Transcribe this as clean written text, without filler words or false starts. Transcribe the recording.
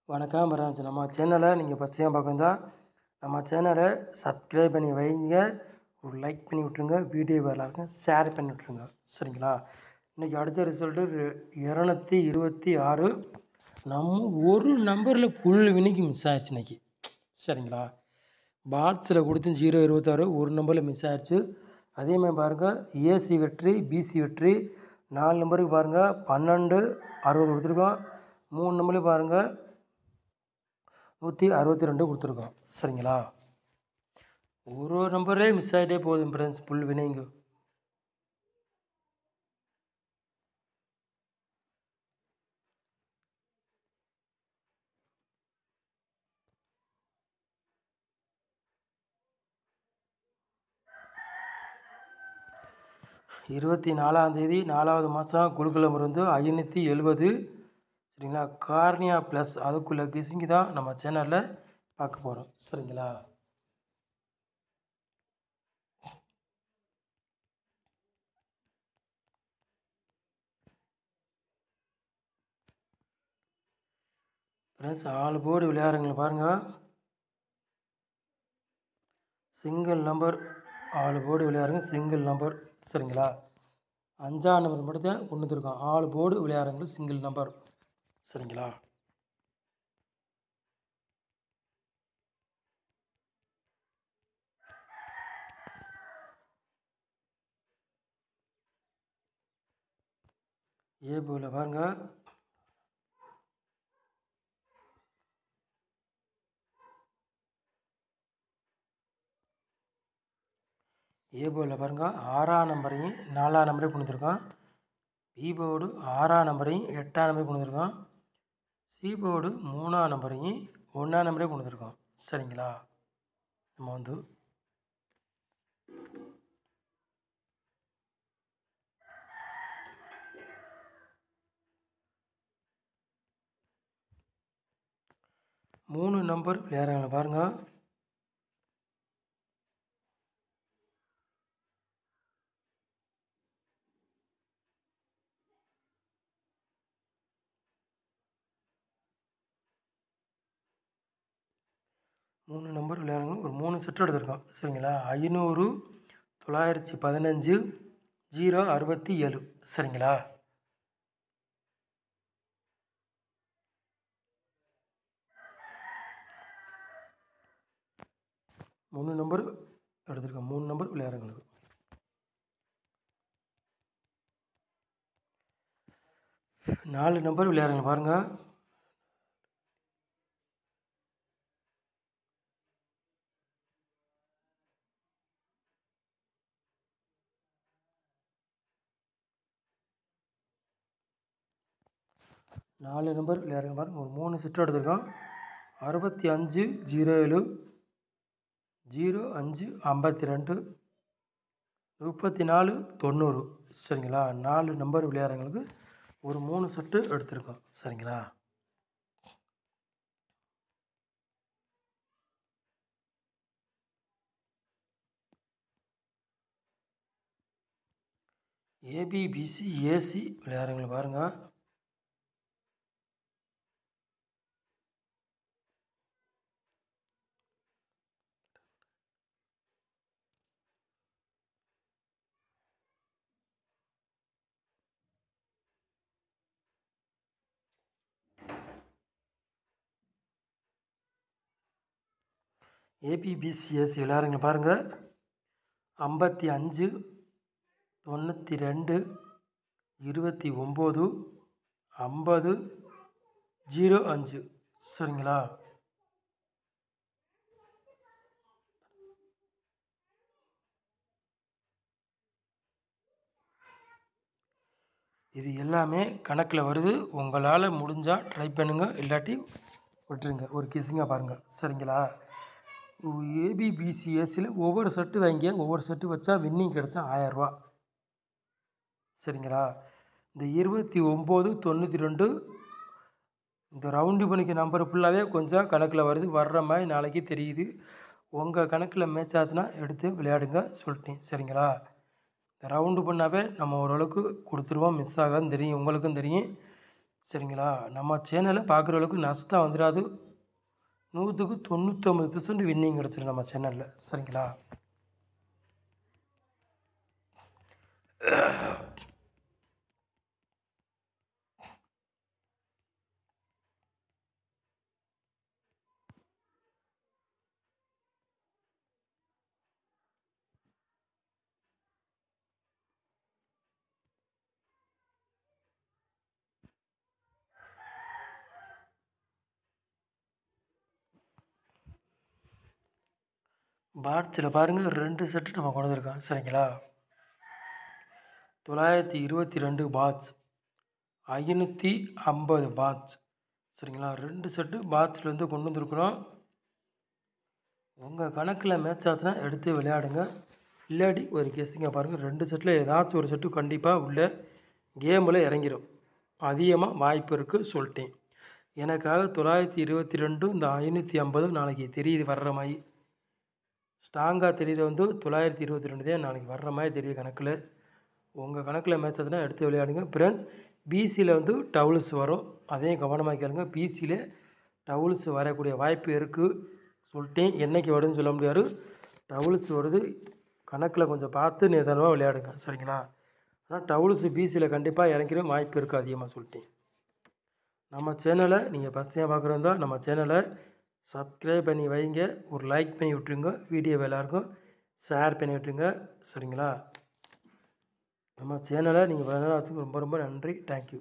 வணக்கம் ஃப்ரெண்ட்ஸ். நம்ம சேனலை நீங்கள் ஃபஸ்ட் டைம் பார்க்குறதா நம்ம சேனலை சப்ஸ்கிரைப் பண்ணி வைங்க, ஒரு லைக் பண்ணி விட்ருங்க, வீடியோ எல்லாருக்கும் ஷேர் பண்ணி விட்ருங்க. சரிங்களா? இன்றைக்கி அடித்த ரிசல்ட்டு 226. நம்ம ஒரு நம்பரில் புல் வினிக்கு மிஸ் ஆயிடுச்சு இன்றைக்கி. சரிங்களா? பாட்ஸில் கொடுத்து 026 ஒரு நம்பரில் மிஸ் ஆயிடுச்சு. அதேமாதிரி பாருங்கள், ஏசி வெற்றி, பிசி வெற்றி 4 நம்பருக்கு பாருங்கள் 12 60 கொடுத்துருக்கோம். 3 நம்பர்லேயும் பாருங்கள் 162 கொடுத்துருக்கோம். சரிங்களா? ஒரு நம்பரே மிஸ் ஆகிட்டே போகுது ஃப்ரெண்ட்ஸ், புல் வினைங்க. இருபத்தி 4ஆம் தேதி 4வது மாதம் குழுக்களம் இருந்து 570. சரிங்களா? கார்னியா ப்ளஸ் அதுக்குள்ளே கிசிங்கி தான் நம்ம சேனலில் பார்க்க போகிறோம். சரிங்களா? ஃப்ரெண்ட்ஸ், 4 போர்டு விளையாடுறவங்களை பாருங்கள். சிங்கிள் நம்பர் 4 போர்டு விளையாடுங்க, சிங்கிள் நம்பர். சரிங்களா? 5ஆம் நம்பர் மட்டும் தான் கொண்டு வந்துருக்கோம். 4 போர்டு விளையாடுறவங்களுக்கு சிங்கிள் நம்பர். சரிங்களா? ஏ போர்டில் பாருங்கள், ஏ போர்டில் பாருங்கள் 6ஆம் நம்பரையும் 4ஆம் நம்பரையும் கொண்டு வந்துருக்கோம். பி போர்டு 6ஆம் நம்பரையும் 8ஆம் நம்பரையும் கொண்டு வந்துருக்கோம். சி போர்டு 3ஆம் நம்பரையும் 1ஆம் நம்பரையும் கொண்டு வந்துருக்கோம். சரிங்களா? நம்ம வந்து மூணு நம்பர் விளையாடுறாங்க பாருங்கள். மூணு நம்பர் விளையாடுங்க, ஒரு 3 செட்டு எடுத்திருக்கோம். சரிங்களா? 500 915 067. சரிங்களா? மூணு நம்பர் எடுத்திருக்கோம். 3 நம்பர் விளையாடுறவங்களுக்கு 4 நம்பர் விளையாடுங்க பாருங்கள். நாலு நம்பர் விளையாடுங்க பாருங்கள், ஒரு 3 செட்டு எடுத்திருக்கோம். 65 07 05 52 34 90. சரிங்களா? 4 நம்பர் விளையாடுறவங்களுக்கு ஒரு 3 செட்டு எடுத்திருக்கோம். சரிங்களா? ஏபி பிசி ஏசி விளையாடுறவங்களை பாருங்கள். ஏபிபிசிஎஸ் விளையாடுறவங்களை பாருங்கள். 55 92 29 50 05. சரிங்களா? இது எல்லாமே கணக்கில் வருது. உங்களால் முடிஞ்சால் ட்ரை பண்ணுங்கள், இல்லாட்டி விட்டுருங்க. ஒரு கிஸ்ஸிங்காக பாருங்கள். சரிங்களா? ஏபிபிசிஎஸ்சில் ஒவ்வொரு செட்டு வாங்கி ஒவ்வொரு செட்டு வச்சா வின்னிங் கிடச்சா 1000 ரூபா. சரிங்களா? இந்த 29 92 இந்த ரவுண்டு பண்ணிக்க நம்பர் ஃபுல்லாகவே கொஞ்சம் கணக்கில் வருது. வர்ற மாதிரி நாளைக்கு தெரியுது. உங்கள் கணக்கில் மேட்ச் ஆச்சுன்னா எடுத்து விளையாடுங்க சொல்லிட்டேன். சரிங்களா? ரவுண்டு பண்ணாவே நம்ம ஓரளவுக்கு கொடுத்துருவோம், மிஸ் ஆகாதுன்னு தெரியும், உங்களுக்கும் தெரியும். சரிங்களா? நம்ம சேனலை பார்க்குற அளவுக்கு நஷ்டம் வந்துடாது. 100க்கு 99% வின்னிங் கிடச்சிரும் நம்ம சேனலில். சரிங்களா? பாட்ஸில் பாருங்கள் 2 செட்டு நம்ம கொண்டு வந்திருக்கோம். சரிங்களா? 922 பாட்ஸ், 550 பாட்ஸ். சரிங்களா? 2 செட்டு பாட்ஸ்லேருந்து கொண்டு வந்திருக்கிறோம். உங்கள் கணக்கில் மேட்ச் ஆச்சுன்னா எடுத்து விளையாடுங்க. இல்லாட்டி ஒரு கெஸ்ஸிங்க பாருங்கள். 2 செட்டில் ஏதாச்சும் ஒரு செட்டு கண்டிப்பாக உள்ள கேமில் இறங்கிடும். அதிகமாக வாய்ப்பு இருக்குது சொல்லிட்டேன். எனக்காக 922 இந்த 550 நாளைக்கு தெரியுது வர்ற மாதிரி. ஸ்ட்ராங்காக தெரியுது 922 தான் நாளைக்கு வர்ற மாதிரி தெரியுது கணக்கில். உங்கள் கணக்கில் மேட்ச் ஆச்சுன்னா எடுத்து விளையாடுங்க. ஃப்ரெண்ட்ஸ், பிசியில் டவுல்ஸ் வரும். அதையும் கவனமாக கேளுங்க. பிசியில் டவுல்ஸ் வரக்கூடிய வாய்ப்பு இருக்குது சொல்லிட்டேன். என்றைக்கு வருதுன்னு சொல்ல முடியாது. டவுல்ஸ் வருது. கணக்கில் கொஞ்சம் பார்த்து நிதானமாக விளையாடுங்க. சரிங்களா? ஆனால் டவுல்ஸ் பிசியில் கண்டிப்பாக இறங்கிற வாய்ப்பு இருக்குது அதிகமாக சொல்லிட்டேன். நம்ம சேனலை நீங்கள் ஃபஸ்ட் டைம் பார்க்குறதா நம்ம சேனலை சப்ஸ்கிரைப் பண்ணி வைங்க. ஒரு லைக் பண்ணி விட்ருங்க. வீடியோ எல்லாருக்கும் ஷேர் பண்ணி விட்ருங்க. சரிங்களா? நம்ம சேனலை நீங்கள் வச்சுக்கு ரொம்ப ரொம்ப நன்றி. தேங்க்யூ.